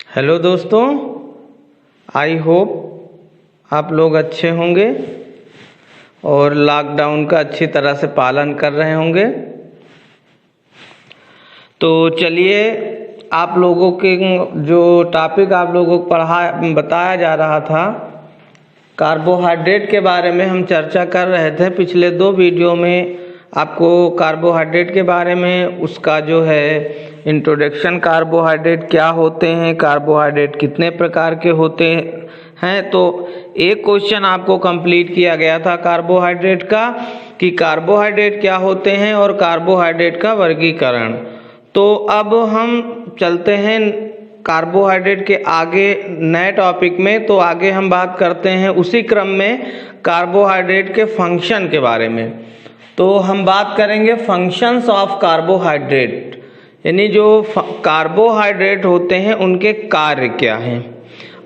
Hello दोस्तों, I hope आप लोग अच्छे होंगे और लॉकडाउन का अच्छी तरह से पालन कर रहे होंगे। तो चलिए, आप लोगों के जो टॉपिक आप लोगों को बताया जा रहा था, कार्बोहाइड्रेट के बारे में हम चर्चा कर रहे थे। पिछले 2 वीडियो में आपको कार्बोहाइड्रेट के बारे में, उसका जो है इंट्रोडक्शन, कार्बोहाइड्रेट क्या होते हैं, कार्बोहाइड्रेट कितने प्रकार के होते हैं, तो एक क्वेश्चन आपको कंप्लीट किया गया था कार्बोहाइड्रेट का, कि कार्बोहाइड्रेट क्या होते हैं और कार्बोहाइड्रेट का वर्गीकरण। तो अब हम चलते हैं कार्बोहाइड्रेट के आगे नए टॉपिक में। तो आगे हम बात करते हैं उसी क्रम में कार्बोहाइड्रेट के फंक्शन के बारे में। तो हम बात करेंगे फंक्शंस ऑफ कार्बोहाइड्रेट, यानी जो कार्बोहाइड्रेट होते हैं उनके कार्य क्या हैं।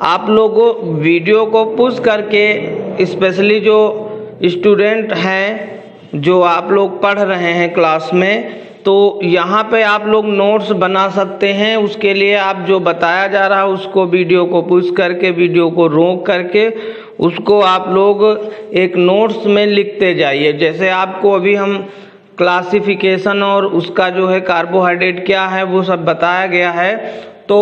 आप लोगों वीडियो को पुश करके, स्पेशली जो स्टूडेंट हैं, जो आप लोग पढ़ रहे हैं क्लास में, तो यहाँ पे आप लोग नोट्स बना सकते हैं। उसके लिए आप जो बताया जा रहा है उसको वीडियो को पुश करके, वीडियो को रोक करके, उसको आप लोग एक नोट्स में लिखते जाइए। जैसे आपको अभी हम क्लासिफिकेशन और उसका जो है कार्बोहाइड्रेट क्या है वो सब बताया गया है। तो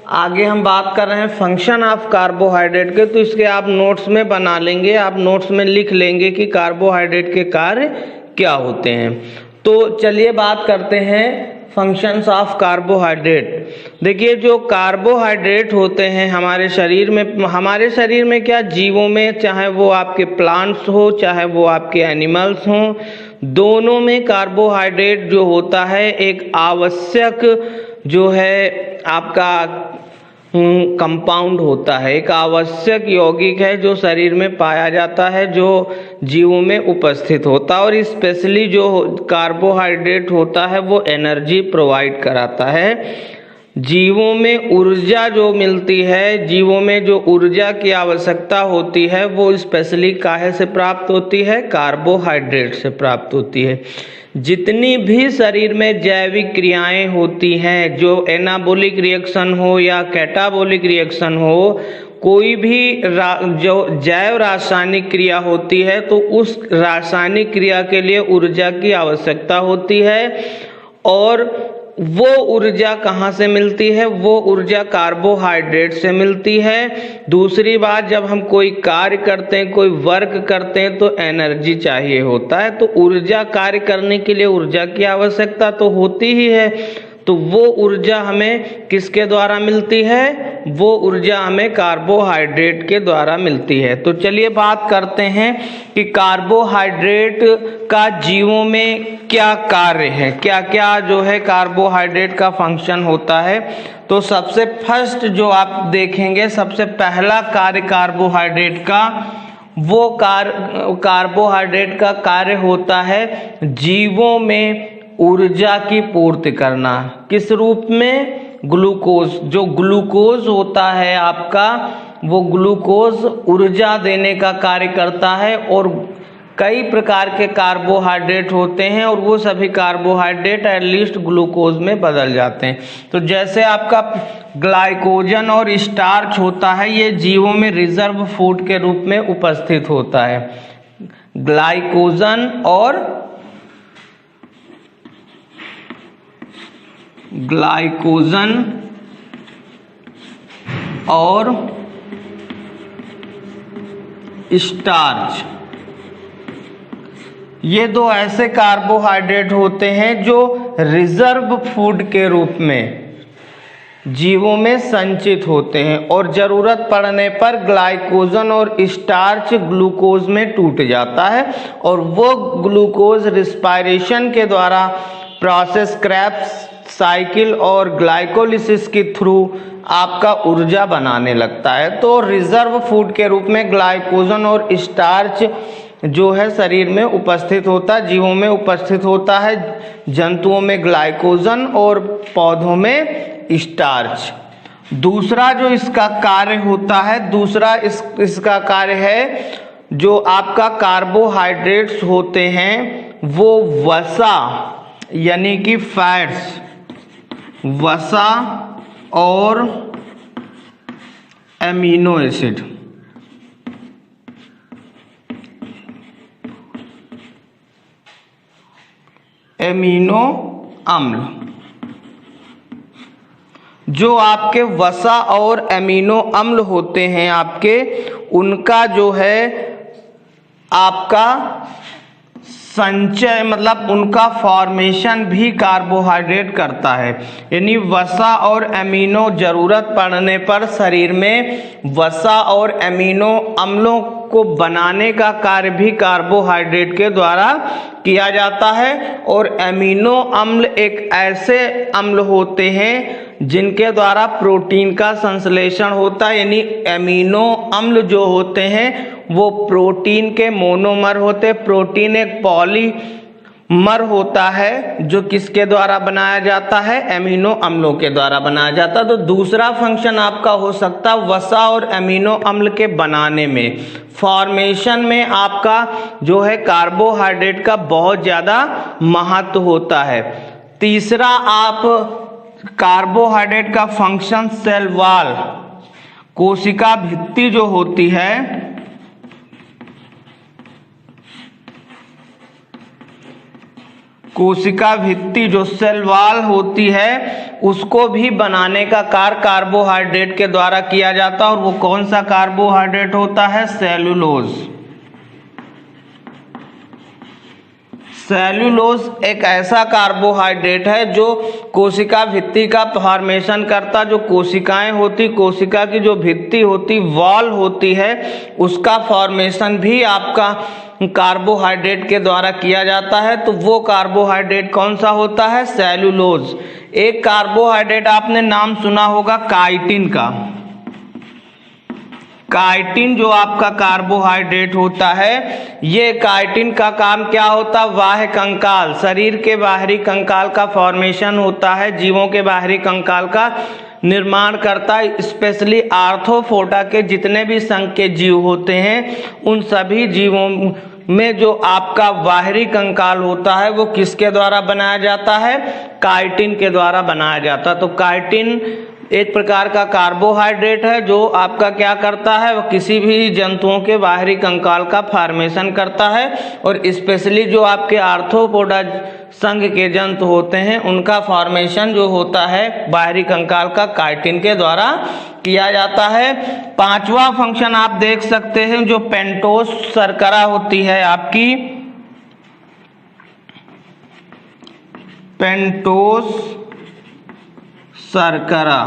आगे हम बात कर रहे हैं फंक्शन ऑफ कार्बोहाइड्रेट के, तो इसके आप नोट्स में बना लेंगे, आप नोट्स में लिख लेंगे कि कार्बोहाइड्रेट के कार्य क्या होते हैं। तो चलिए बात करते हैं फंक्शंस ऑफ कार्बोहाइड्रेट। देखिए, जो कार्बोहाइड्रेट होते हैं हमारे शरीर में क्या, जीवों में, चाहे वो आपके प्लांट्स हो चाहे वो आपके एनिमल्स हों, दोनों में कार्बोहाइड्रेट जो होता है एक आवश्यक जो है आपका कंपाउंड होता है, एक आवश्यक यौगिक है जो शरीर में पाया जाता है, जो जीवों में उपस्थित होता है। और स्पेशली जो कार्बोहाइड्रेट होता है वो एनर्जी प्रोवाइड कराता है। जीवों में ऊर्जा जो मिलती है, जीवों में जो ऊर्जा की आवश्यकता होती है वो स्पेशली काहे से प्राप्त होती है, कार्बोहाइड्रेट से प्राप्त होती है। जितनी भी शरीर में जैविक क्रियाएं होती हैं, जो एनाबॉलिक रिएक्शन हो या कैटाबॉलिक रिएक्शन हो, कोई भी जो जैव रासायनिक क्रिया होती है, तो उस रासायनिक क्रिया के लिए ऊर्जा की आवश्यकता होती है। और वो ऊर्जा कहाँ से मिलती है, वो ऊर्जा कार्बोहाइड्रेट से मिलती है। दूसरी बात, जब हम कोई कार्य करते हैं, कोई वर्क करते हैं, तो एनर्जी चाहिए होता है। तो ऊर्जा, कार्य करने के लिए ऊर्जा की आवश्यकता तो होती ही है। तो वो ऊर्जा हमें किसके द्वारा मिलती है, वो ऊर्जा हमें कार्बोहाइड्रेट के द्वारा मिलती है। तो चलिए बात करते हैं कि कार्बोहाइड्रेट का जीवों में क्या कार्य है, क्या क्या जो है कार्बोहाइड्रेट का फंक्शन होता है। तो सबसे फर्स्ट जो आप देखेंगे, सबसे पहला कार्य कार्बोहाइड्रेट का, वो कार्बोहाइड्रेट का कार्य होता है जीवों में ऊर्जा की पूर्ति करना। किस रूप में, ग्लूकोज। जो ग्लूकोज होता है आपका, वो ग्लूकोज ऊर्जा देने का कार्य करता है। और कई प्रकार के कार्बोहाइड्रेट होते हैं और वो सभी कार्बोहाइड्रेट एटलीस्ट ग्लूकोज में बदल जाते हैं। तो जैसे आपका ग्लाइकोजन और स्टार्च होता है, ये जीवों में रिजर्व फूड के रूप में उपस्थित होता है। ग्लाइकोजन और स्टार्च, ये 2 ऐसे कार्बोहाइड्रेट होते हैं जो रिजर्व फूड के रूप में जीवों में संचित होते हैं। और जरूरत पड़ने पर ग्लाइकोजन और स्टार्च ग्लूकोज में टूट जाता है और वो ग्लूकोज रिस्पायरेशन के द्वारा प्रोसेस, क्रेब्स साइकिल और ग्लाइकोलिसिस के थ्रू आपका ऊर्जा बनाने लगता है। तो रिजर्व फूड के रूप में ग्लाइकोजन और स्टार्च जो है शरीर में उपस्थित होता है, जीवों में उपस्थित होता है। जंतुओं में ग्लाइकोजन और पौधों में स्टार्च। दूसरा जो इसका कार्य होता है, दूसरा इसका कार्य है जो आपका कार्बोहाइड्रेट्स होते हैं वो वसा यानी कि फैट्स, वसा और एमिनो एसिड, एमिनो अम्ल, जो आपके वसा और एमिनो अम्ल होते हैं आपके, उनका जो है आपका संचय मतलब उनका फॉर्मेशन भी कार्बोहाइड्रेट करता है। यानी वसा और एमिनो जरूरत पड़ने पर शरीर में वसा और एमिनो अम्लों को बनाने का कार्य भी कार्बोहाइड्रेट के द्वारा किया जाता है। और एमिनो अम्ल एक ऐसे अम्ल होते हैं जिनके द्वारा प्रोटीन का संश्लेषण होता है। यानी एमिनो अम्ल जो होते हैं वो प्रोटीन के मोनोमर होते। प्रोटीन एक पॉलीमर होता है जो किसके द्वारा बनाया जाता है, एमिनो अम्लों के द्वारा बनाया जाता है। तो दूसरा फंक्शन आपका हो सकता है वसा और एमिनो अम्ल के बनाने में, फॉर्मेशन में आपका जो है कार्बोहाइड्रेट का बहुत ज़्यादा महत्व होता है। तीसरा आप कार्बोहाइड्रेट का फंक्शन सेल वॉल, कोशिका भित्ति जो होती है, कोशिका भित्ति जो सेल वॉल होती है उसको भी बनाने का कार्य कार्बोहाइड्रेट के द्वारा किया जाता है। और वो कौन सा कार्बोहाइड्रेट होता है, सेलुलोज। सेल्यूलोज एक ऐसा कार्बोहाइड्रेट है जो कोशिका भित्ति का फॉर्मेशन करता। जो कोशिकाएं होती, कोशिका की जो भित्ति होती, वॉल होती है, उसका फॉर्मेशन भी आपका कार्बोहाइड्रेट के द्वारा किया जाता है। तो वो कार्बोहाइड्रेट कौन सा होता है, सेल्यूलोज। एक कार्बोहाइड्रेट आपने नाम सुना होगा काइटिन का। काइटिन जो आपका कार्बोहाइड्रेट होता है, ये काइटिन का काम क्या होता है, बाह्य कंकाल, शरीर के बाहरी कंकाल का फॉर्मेशन होता है, जीवों के बाहरी कंकाल का निर्माण करता है। स्पेशली आर्थ्रोपोडा के जितने भी संघ के जीव होते हैं उन सभी जीवों में जो आपका बाहरी कंकाल होता है वो किसके द्वारा बनाया जाता है, काइटिन के द्वारा बनाया जाता है। तो काइटिन एक प्रकार का कार्बोहाइड्रेट है जो आपका क्या करता है, वो किसी भी जंतुओं के बाहरी कंकाल का फॉर्मेशन करता है। और स्पेशली जो आपके आर्थ्रोपोडा संघ के जंतु होते हैं उनका फॉर्मेशन जो होता है बाहरी कंकाल का काइटिन के द्वारा किया जाता है। पांचवा फंक्शन आप देख सकते हैं जो पेंटोस शर्करा होती है आपकी, पेंटोस शर्करा,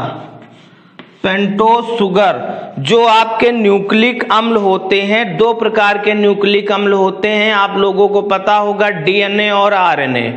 पेंटोस शुगर, जो आपके न्यूक्लिक अम्ल होते हैं। दो प्रकार के न्यूक्लिक अम्ल होते हैं, आप लोगों को पता होगा, डीएनए और आरएनए।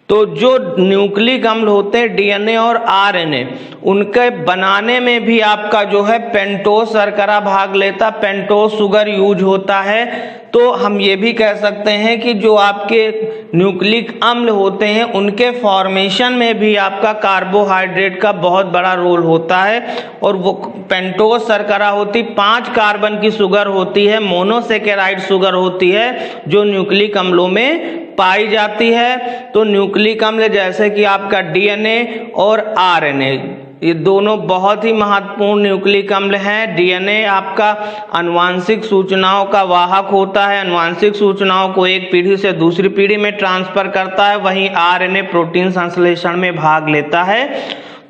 तो जो न्यूक्लिक अम्ल होते हैं डीएनए और आरएनए, उनके बनाने में भी आपका जो है पेंटोस शर्करा भाग लेता, पेंटोस शुगर यूज होता है। तो हम ये भी कह सकते हैं कि जो आपके न्यूक्लिक अम्ल होते हैं उनके फॉर्मेशन में भी आपका कार्बोहाइड्रेट का बहुत बड़ा रोल होता है। और वो पेंटोस शर्करा होती 5 कार्बन की शुगर होती है, मोनोसेकेराइड शुगर होती है जो न्यूक्लिक अम्लों में पाई जाती है। तो न्यूक्लिक अम्ल जैसे कि आपका डीएनए और आरएनए, ये दोनों बहुत ही महत्वपूर्ण न्यूक्लिक अम्ल हैं। डीएनए आपका आनुवांशिक सूचनाओं का वाहक होता है, आनुवांशिक सूचनाओं को एक पीढ़ी से दूसरी पीढ़ी में ट्रांसफर करता है। वहीं आरएनए प्रोटीन संश्लेषण में भाग लेता है।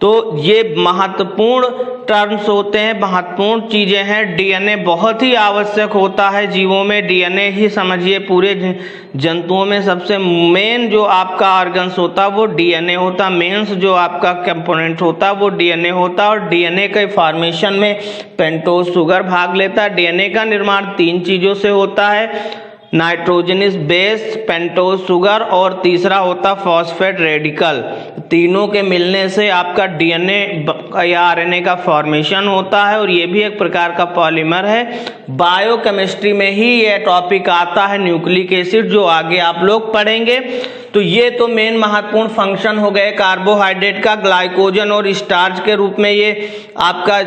तो ये महत्वपूर्ण टर्म्स होते हैं, महत्वपूर्ण चीजें हैं। डीएनए बहुत ही आवश्यक होता है जीवों में। डीएनए ही समझिए पूरे जंतुओं में सबसे मेन जो आपका ऑर्गन्स होता है वो डीएनए होता है। मेंस जो आपका कंपोनेंट होता है वो डीएनए होता है। और डीएनए के फॉर्मेशन में पेंटोस शुगर भाग लेता है। डीएनए का निर्माण 3 चीजों से होता है, नाइट्रोजनस बेस, पेंटोस शुगर और तीसरा होता फॉस्फेट रेडिकल। तीनों के मिलने से आपका डीएनए या आरएनए का फॉर्मेशन होता है और ये भी एक प्रकार का पॉलीमर है। बायोकेमिस्ट्री में ही ये टॉपिक आता है, न्यूक्लिक एसिड, जो आगे आप लोग पढ़ेंगे। तो ये तो मेन महत्वपूर्ण फंक्शन हो गए कार्बोहाइड्रेट का। ग्लाइकोजन और स्टार्च के रूप में ये आपका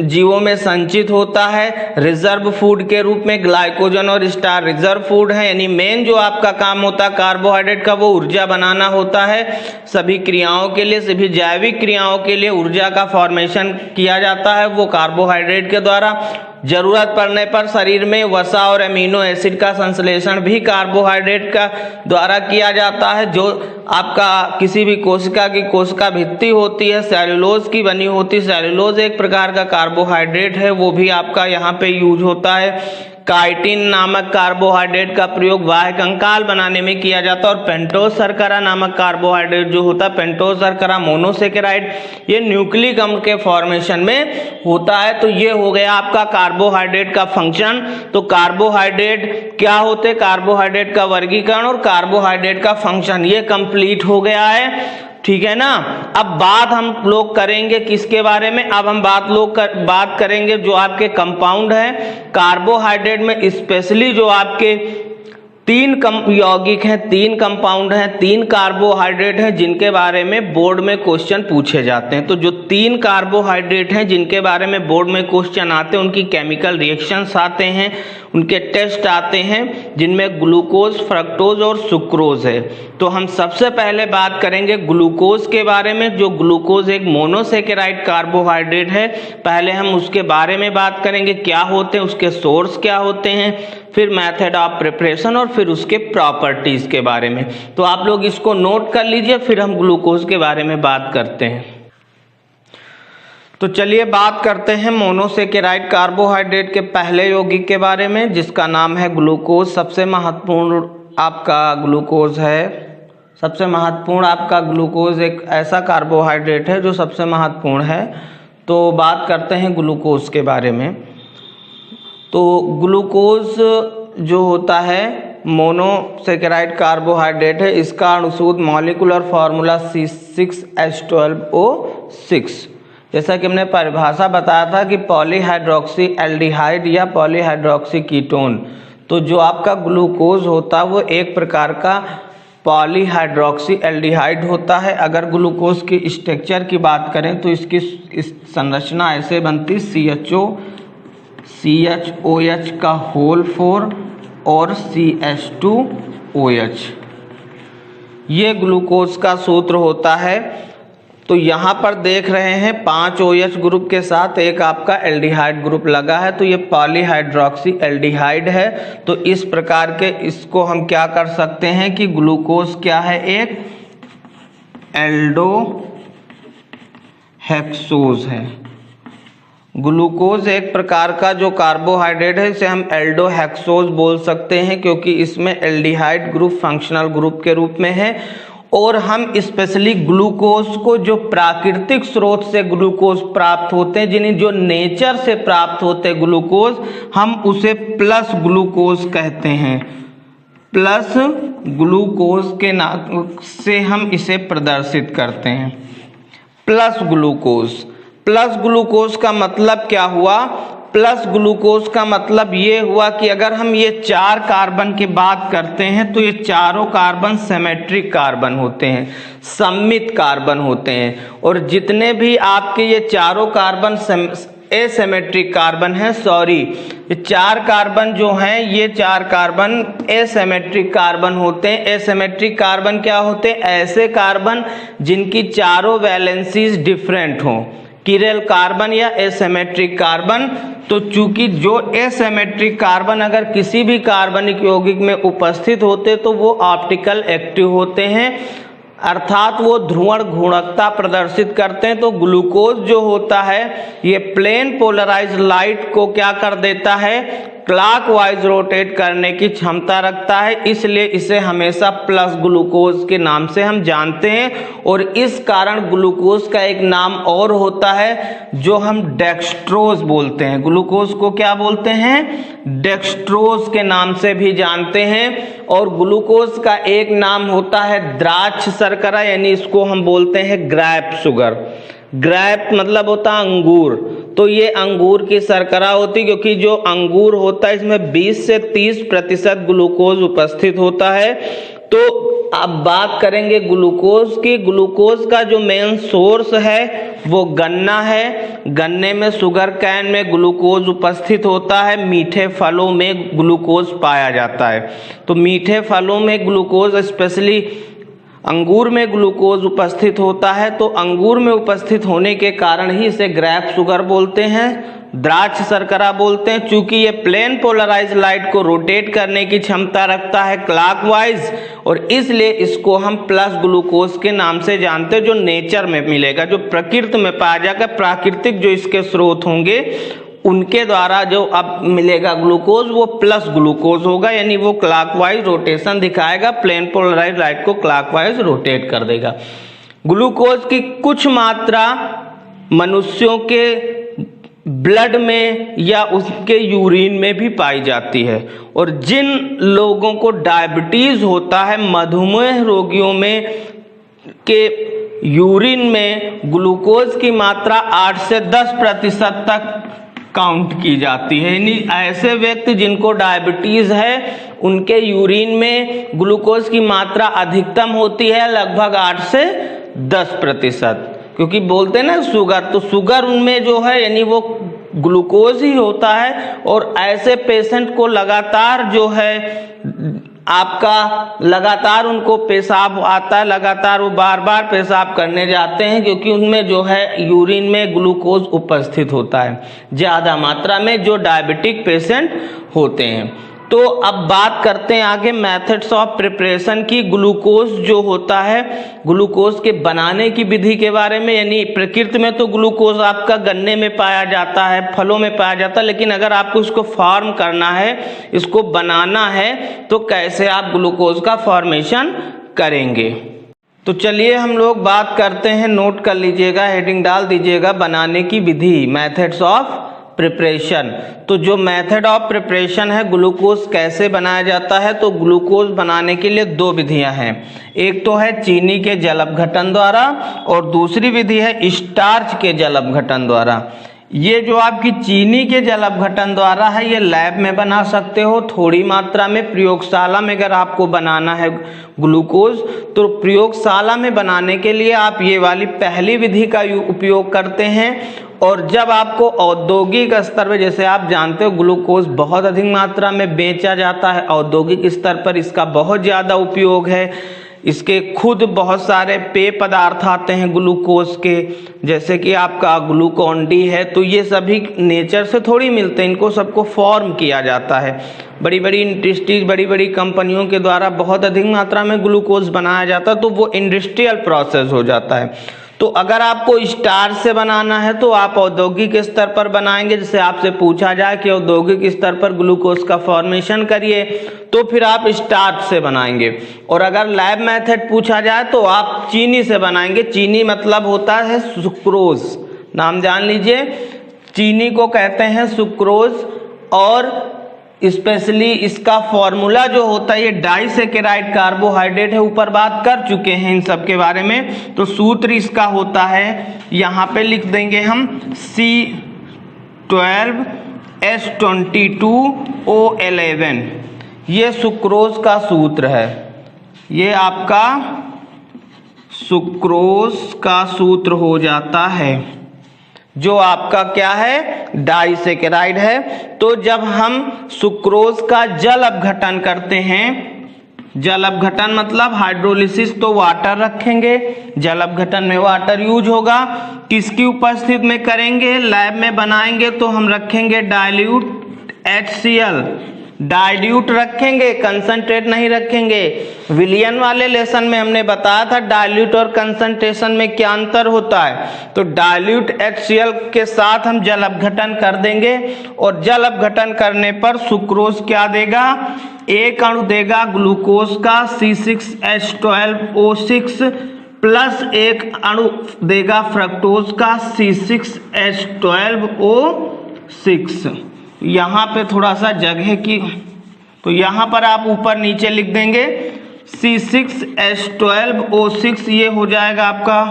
जीवों में संचित होता है। रिजर्व फूड के रूप में ग्लाइकोजन और स्टार्च रिजर्व फूड है, यानी मेन जो आपका काम होता है कार्बोहाइड्रेट का वो ऊर्जा बनाना होता है। सभी क्रियाओं के लिए, सभी जैविक क्रियाओं के लिए ऊर्जा का फॉर्मेशन किया जाता है वो कार्बोहाइड्रेट के द्वारा। जरूरत पड़ने पर शरीर में वसा और अमीनो एसिड का संश्लेषण भी कार्बोहाइड्रेट का द्वारा किया जाता है। जो आपका किसी भी कोशिका की कोशिका भित्ति होती है सेलुलोज की बनी होती है, सेलुलोज एक प्रकार का कार्बोहाइड्रेट है, वो भी आपका यहाँ पे यूज होता है। काइटिन नामक कार्बोहाइड्रेट का प्रयोग वाह्य कंकाल बनाने में किया जाता है। और पेंटोज शर्करा नामक कार्बोहाइड्रेट जो होता है, पेंटोज शर्करा मोनोसेकेराइड, ये न्यूक्लिक अम्ल के फॉर्मेशन में होता है। तो ये हो गया आपका कार्बोहाइड्रेट का फंक्शन। तो कार्बोहाइड्रेट क्या होते, कार्बोहाइड्रेट का वर्गीकरण और कार्बोहाइड्रेट का फंक्शन, ये कंप्लीट हो गया है। ठीक है ना। अब बात हम लोग करेंगे किसके बारे में, अब हम बात करेंगे जो आपके कंपाउंड है कार्बोहाइड्रेट में, स्पेशली जो आपके तीन यौगिक हैं, तीन कंपाउंड हैं, तीन कार्बोहाइड्रेट हैं जिनके बारे में बोर्ड में क्वेश्चन पूछे जाते हैं। तो जो तीन कार्बोहाइड्रेट हैं जिनके बारे में बोर्ड में क्वेश्चन आते हैं, उनकी केमिकल रिएक्शंस आते हैं, उनके टेस्ट आते हैं, जिनमें ग्लूकोज, फ्रक्टोज और सुक्रोज है। तो हम सबसे पहले बात करेंगे ग्लूकोज के बारे में। जो ग्लूकोज एक मोनोसेकेराइड कार्बोहाइड्रेट है, पहले हम उसके बारे में बात करेंगे, क्या होते हैं, उसके सोर्स क्या होते हैं, फिर मेथड ऑफ प्रिपरेशन और फिर उसके प्रॉपर्टीज के बारे में। तो आप लोग इसको नोट कर लीजिए, फिर हम ग्लूकोज के बारे में बात करते हैं। तो चलिए बात करते हैं मोनोसेकेराइड कार्बोहाइड्रेट के पहले यौगिक के बारे में, जिसका नाम है ग्लूकोज। सबसे महत्वपूर्ण आपका ग्लूकोज है, सबसे महत्वपूर्ण आपका ग्लूकोज एक ऐसा कार्बोहाइड्रेट है जो सबसे महत्वपूर्ण है। तो बात करते हैं ग्लूकोज के बारे में। तो ग्लूकोज जो होता है मोनोसेकेराइड कार्बोहाइड्रेट है, इसका अणुसूत्र मॉलिक्यूलर फार्मूला C6H12O6। जैसा कि हमने परिभाषा बताया था कि पॉलीहाइड्रोक्सी एल्डिहाइड या पॉलीहाइड्रोक्सी कीटोन। तो जो आपका ग्लूकोज होता है वो एक प्रकार का पॉलीहाइड्रोक्सी एल्डिहाइड होता है। अगर ग्लूकोज की स्ट्रक्चर की बात करें तो इसकी संरचना ऐसे बनती, CHOH का होल 4 और CH2OH, ये ग्लूकोज का सूत्र होता है। तो यहाँ पर देख रहे हैं 5 OH ग्रुप के साथ एक आपका एल्डिहाइड ग्रुप लगा है, तो ये पॉलीहाइड्रोक्सी एल्डिहाइड है। तो इस प्रकार के इसको हम क्या कर सकते हैं कि ग्लूकोज क्या है, एक एल्डोहेक्सोज है। ग्लूकोज एक प्रकार का जो कार्बोहाइड्रेट है, इसे हम एल्डोहेक्सोज बोल सकते हैं क्योंकि इसमें एल्डिहाइड ग्रुप फंक्शनल ग्रुप के रूप में है। और हम स्पेशली ग्लूकोज को जो प्राकृतिक स्रोत से ग्लूकोज प्राप्त होते हैं, जिन्हें जो नेचर से प्राप्त होते हैं ग्लूकोज, हम उसे प्लस ग्लूकोज कहते हैं। प्लस ग्लूकोज के नाम से हम इसे प्रदर्शित करते हैं, प्लस ग्लूकोज। प्लस ग्लूकोज का मतलब क्या हुआ, प्लस ग्लूकोज का मतलब ये हुआ कि अगर हम ये 4 कार्बन की बात करते हैं तो ये चारों कार्बन सिमेट्रिक कार्बन होते हैं, सममित कार्बन होते हैं। और जितने भी आपके ये चारों कार्बन एसिमेट्रिक कार्बन है, ये 4 कार्बन जो हैं, ये 4 कार्बन एसिमेट्रिक कार्बन होते हैं। एसिमेट्रिक कार्बन क्या होते हैं, ऐसे कार्बन जिनकी चारों वैलेंसीज डिफरेंट हों, किरल कार्बन या एसिमेट्रिक कार्बन। तो चूंकि जो एसिमेट्रिक कार्बन अगर किसी भी कार्बनिक यौगिक में उपस्थित होते तो वो ऑप्टिकल एक्टिव होते हैं, अर्थात वो ध्रुवण घूर्णकता प्रदर्शित करते हैं। तो ग्लूकोज जो होता है ये प्लेन पोलराइज्ड लाइट को क्या कर देता है, क्लॉकवाइज रोटेट करने की क्षमता रखता है, इसलिए इसे हमेशा प्लस ग्लूकोज के नाम से हम जानते हैं। और इस कारण ग्लूकोज का एक नाम और होता है जो हम डेक्सट्रोज बोलते हैं। ग्लूकोज को क्या बोलते हैं? डेक्सट्रोज के नाम से भी जानते हैं। और ग्लूकोज का एक नाम होता है द्राक्ष शर्करा, यानी इसको हम बोलते हैं ग्रेप शुगर। ग्रेप मतलब होता है अंगूर, तो ये अंगूर की शर्करा होती, क्योंकि जो अंगूर होता है इसमें 20 से 30% ग्लूकोज उपस्थित होता है। तो अब बात करेंगे ग्लूकोज की। ग्लूकोज का जो मेन सोर्स है वो गन्ना है। गन्ने में शुगर कैन में ग्लूकोज उपस्थित होता है। मीठे फलों में ग्लूकोज पाया जाता है। तो मीठे फलों में ग्लूकोज, स्पेशली अंगूर में ग्लूकोज उपस्थित होता है। तो अंगूर में उपस्थित होने के कारण ही इसे ग्रेप शुगर बोलते हैं, द्राक्ष शर्करा बोलते हैं। चूंकि ये प्लेन पोलराइज लाइट को रोटेट करने की क्षमता रखता है क्लॉकवाइज, और इसलिए इसको हम प्लस ग्लूकोज के नाम से जानते हैं। जो नेचर में मिलेगा, जो प्रकृति में पाया जाएगा, प्राकृतिक जो इसके स्रोत होंगे उनके द्वारा जो अब मिलेगा ग्लूकोज वो प्लस ग्लूकोज होगा, यानी वो क्लॉकवाइज रोटेशन दिखाएगा, प्लेन पोलराइज लाइट को क्लॉकवाइज रोटेट कर देगा। ग्लूकोज की कुछ मात्रा मनुष्यों के ब्लड में या उसके यूरिन में भी पाई जाती है। और जिन लोगों को डायबिटीज होता है, मधुमेह रोगियों में के यूरिन में ग्लूकोज की मात्रा 8 से 10% तक काउंट की जाती है। यानी ऐसे व्यक्ति जिनको डायबिटीज है उनके यूरिन में ग्लूकोज की मात्रा अधिकतम होती है, लगभग 8 से 10%। क्योंकि बोलते हैं ना शुगर, तो शुगर उनमें जो है यानी वो ग्लूकोज ही होता है। और ऐसे पेशेंट को लगातार जो है आपका लगातार उनको पेशाब आता है, लगातार वो बार बार पेशाब करने जाते हैं, क्योंकि उनमें जो है यूरिन में ग्लूकोज उपस्थित होता है ज़्यादा मात्रा में, जो डायबिटिक पेशेंट होते हैं। तो अब बात करते हैं आगे मेथड्स ऑफ प्रिपरेशन की। ग्लूकोज जो होता है, ग्लूकोज के बनाने की विधि के बारे में। यानी प्रकृति में तो ग्लूकोज आपका गन्ने में पाया जाता है, फलों में पाया जाता है, लेकिन अगर आपको इसको फॉर्म करना है, इसको बनाना है, तो कैसे आप ग्लूकोज का फॉर्मेशन करेंगे। तो चलिए हम लोग बात करते हैं, नोट कर लीजिएगा, हेडिंग डाल दीजिएगा, बनाने की विधि, मेथड्स ऑफ प्रिपरेशन। तो जो मेथड ऑफ प्रिपरेशन है, ग्लूकोज कैसे बनाया जाता है, तो ग्लूकोज बनाने के लिए 2 विधियां हैं। एक तो है चीनी के जल अपघटन द्वारा, और दूसरी विधि है स्टार्च के जल अपघटन द्वारा। ये जो आपकी चीनी के जल अपघटन द्वारा है, ये लैब में बना सकते हो थोड़ी मात्रा में। प्रयोगशाला में अगर आपको बनाना है ग्लूकोज, तो प्रयोगशाला में बनाने के लिए आप ये वाली पहली विधि का उपयोग करते हैं। और जब आपको औद्योगिक स्तर पर, जैसे आप जानते हो ग्लूकोज बहुत अधिक मात्रा में बेचा जाता है, औद्योगिक स्तर पर इसका बहुत ज़्यादा उपयोग है। इसके खुद बहुत सारे पेय पदार्थ आते हैं ग्लूकोज के, जैसे कि आपका ग्लूकॉन डी है। तो ये सभी नेचर से थोड़ी मिलते हैं, इनको सबको फॉर्म किया जाता है। बड़ी बड़ी इंडस्ट्रीज, बड़ी बड़ी कंपनियों के द्वारा बहुत अधिक मात्रा में ग्लूकोज बनाया जाता है, तो वो इंडस्ट्रियल प्रोसेस हो जाता है। तो अगर आपको स्टार्च से बनाना है तो आप औद्योगिक स्तर पर बनाएंगे। जैसे आपसे पूछा जाए कि औद्योगिक स्तर पर ग्लूकोज का फॉर्मेशन करिए, तो फिर आप स्टार्च से बनाएंगे। और अगर लैब मेथड पूछा जाए तो आप चीनी से बनाएंगे। चीनी मतलब होता है सुक्रोज, नाम जान लीजिए, चीनी को कहते हैं सुक्रोज। और स्पेशली इसका फॉर्मूला जो होता है, ये डाइसेकेराइड कार्बोहाइड्रेट है, ऊपर बात कर चुके हैं इन सब के बारे में। तो सूत्र इसका होता है, यहाँ पे लिख देंगे हम C12H22O11। ये सुक्रोज का सूत्र है, ये आपका सुक्रोज का सूत्र हो जाता है, जो आपका क्या है, डाइसेकेराइड है। तो जब हम सुक्रोज का जल अपघटन करते हैं, जल अपघटन मतलब हाइड्रोलिसिस, तो वाटर रखेंगे, जल अपघटन में वाटर यूज होगा। किसकी उपस्थिति में करेंगे, लैब में बनाएंगे तो हम रखेंगे डाइल्यूट HCl, डाइल्यूट रखेंगे, कंसंट्रेट नहीं रखेंगे। विलियन वाले लेसन में हमने बताया था डाइल्यूट और कंसंट्रेशन में क्या अंतर होता है। तो डाइल्यूट HCl के साथ हम जल अपघटन कर देंगे और जल अपघटन करने पर सुक्रोज क्या देगा, एक अणु देगा ग्लूकोज का C6H12O6 प्लस एक अणु देगा फ्रक्टोज का C6H12O6। यहाँ पे थोड़ा सा जगह की, तो यहाँ पर आप ऊपर नीचे लिख देंगे C6H12O6, ये हो जाएगा आपका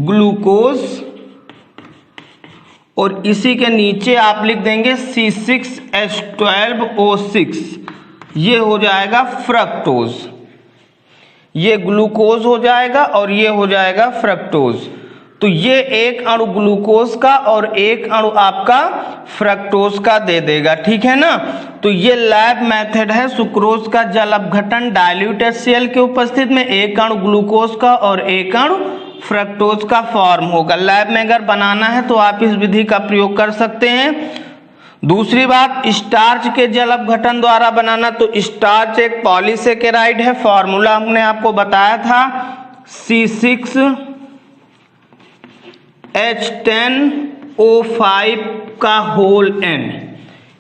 ग्लूकोज, और इसी के नीचे आप लिख देंगे C6H12O6, ये हो जाएगा फ्रक्टोज। ये ग्लूकोज हो जाएगा और ये हो जाएगा फ्रक्टोज। तो ये एक अणु ग्लूकोज का और एक अणु आपका फ्रक्टोज का दे देगा, ठीक है ना। तो ये लैब मेथड है सुक्रोज का जल अपघटन डाइल्यूट HCl के उपस्थित में, एक अणु ग्लूकोज का और एक अणु फ्रक्टोज का फॉर्म होगा। लैब में अगर बनाना है तो आप इस विधि का प्रयोग कर सकते हैं। दूसरी बात, स्टार्च के जल अपघटन द्वारा बनाना, तो स्टार्च एक पॉलीसेकेराइड है, फॉर्मूला हमने आपको बताया था C6H10O5 का होल n,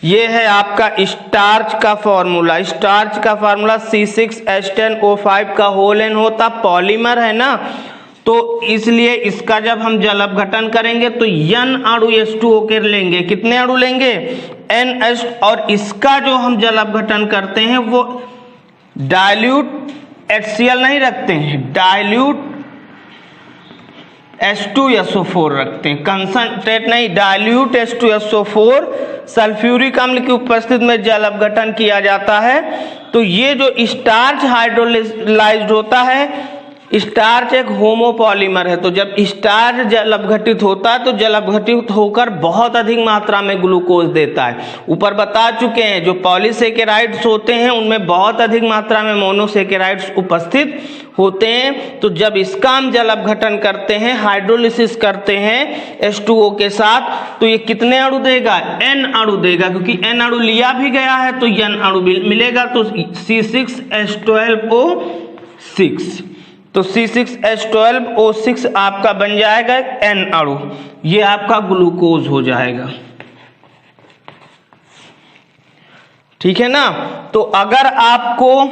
ये है आपका स्टार्च का फॉर्मूला। स्टार्च का फॉर्मूला C6H10O5 का होल n होता, पॉलीमर है ना, तो इसलिए इसका जब हम जल अपघटन करेंगे तो n अणु H2O के लेंगे। कितने अणु लेंगे? NH, और इसका जो हम जल अपघटन करते हैं वो डाइल्यूट HCl नहीं रखते हैं, डाइल्यूट H2SO4 रखते हैं, कंसंट्रेट नहीं, डाइल्यूट H2SO4 सल्फ्यूरिक अम्ल की उपस्थिति में जल अपघटन किया जाता है। तो ये जो स्टार्च हाइड्रोलाइज्ड होता है, स्टार्च एक होमोपॉलीमर है, तो जब स्टार्च जल अपघटित होता है तो जल अपघटित होकर बहुत अधिक मात्रा में ग्लूकोज देता है। ऊपर बता चुके हैं जो पॉलीसेकेराइड्स होते हैं उनमें बहुत अधिक मात्रा में मोनोसेकेराइड्स उपस्थित होते हैं। तो जब इसका हम जल अपघटन करते हैं, हाइड्रोलिसिस करते हैं H2O के साथ, तो ये कितने अणु देगा? N अणु देगा, क्योंकि N अणु लिया भी गया है तो N अणु मिलेगा। तो C6H12O6, तो C6H12O6 आपका बन जाएगा N अणु, ये आपका ग्लूकोज हो जाएगा, ठीक है ना। तो अगर आपको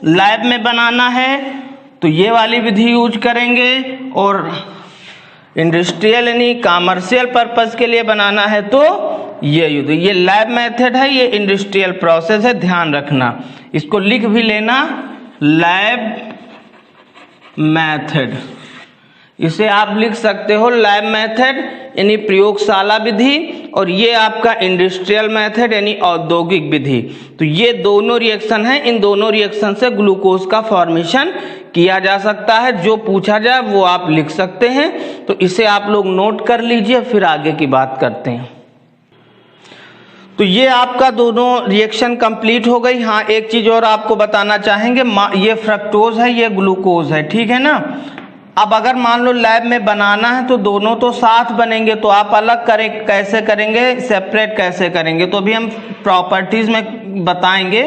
लैब में बनाना है तो ये वाली विधि यूज करेंगे, और इंडस्ट्रियल यानी कमर्शियल पर्पस के लिए बनाना है तो ये लैब मेथड है, ये इंडस्ट्रियल प्रोसेस है, ध्यान रखना। इसको लिख भी लेना, लैब मेथड, इसे आप लिख सकते हो लैब मेथड यानी प्रयोगशाला विधि, और ये आपका इंडस्ट्रियल मेथड यानी औद्योगिक विधि। तो ये दोनों रिएक्शन है, इन दोनों रिएक्शन से ग्लूकोज का फॉर्मेशन किया जा सकता है। जो पूछा जाए वो आप लिख सकते हैं, तो इसे आप लोग नोट कर लीजिए, फिर आगे की बात करते हैं। तो ये आपका दोनों रिएक्शन कंप्लीट हो गई। हाँ, एक चीज और आपको बताना चाहेंगे, ये फ्रक्टोज है, ये ग्लूकोज है, ठीक है ना। अब अगर मान लो लैब में बनाना है तो दोनों तो साथ बनेंगे, तो आप अलग करें, कैसे करेंगे, सेपरेट कैसे करेंगे, तो अभी हम प्रॉपर्टीज में बताएंगे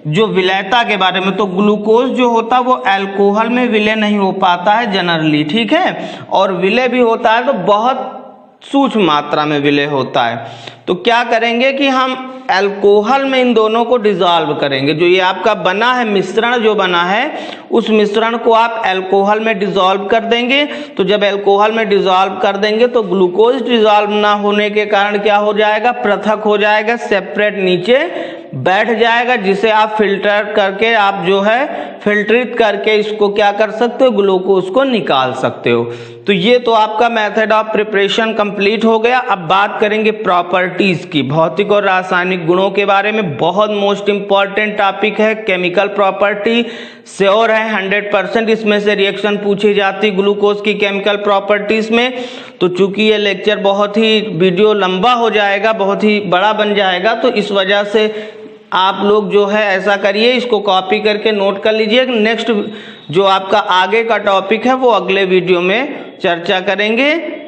जो विलयता के बारे में। तो ग्लूकोज जो होता है वो अल्कोहल में विलय नहीं हो पाता है जनरली, ठीक है, और विलय भी होता है तो बहुत सूक्ष्म मात्रा में विलय होता है। तो क्या करेंगे कि हम अल्कोहल में इन दोनों को डिसॉल्व करेंगे। जो ये आपका बना है मिश्रण, जो बना है उस मिश्रण को आप अल्कोहल में डिसॉल्व कर देंगे। तो जब अल्कोहल में डिसॉल्व कर देंगे तो ग्लूकोज डिसॉल्व ना होने के कारण क्या हो जाएगा, पृथक हो जाएगा, सेपरेट नीचे बैठ जाएगा, जिसे आप फिल्टर करके आप जो है फिल्टरित करके इसको क्या कर सकते हो, ग्लूकोज को निकाल सकते हो। तो ये तो आपका मेथड ऑफ प्रिपरेशन कंप्लीट हो गया। अब बात करेंगे प्रॉपर्टीज की, भौतिक और रासायनिक गुणों के बारे में। बहुत मोस्ट इंपॉर्टेंट टॉपिक है केमिकल प्रॉपर्टी, श्योर है 100% इसमें से रिएक्शन पूछी जाती ग्लूकोज की केमिकल प्रॉपर्टीज में। तो चूंकि ये लेक्चर बहुत ही वीडियो लंबा हो जाएगा, बहुत ही बड़ा बन जाएगा, तो इस वजह से आप लोग जो है ऐसा करिए, इसको कॉपी करके नोट कर लीजिए। नेक्स्ट जो आपका आगे का टॉपिक है वो अगले वीडियो में चर्चा करेंगे।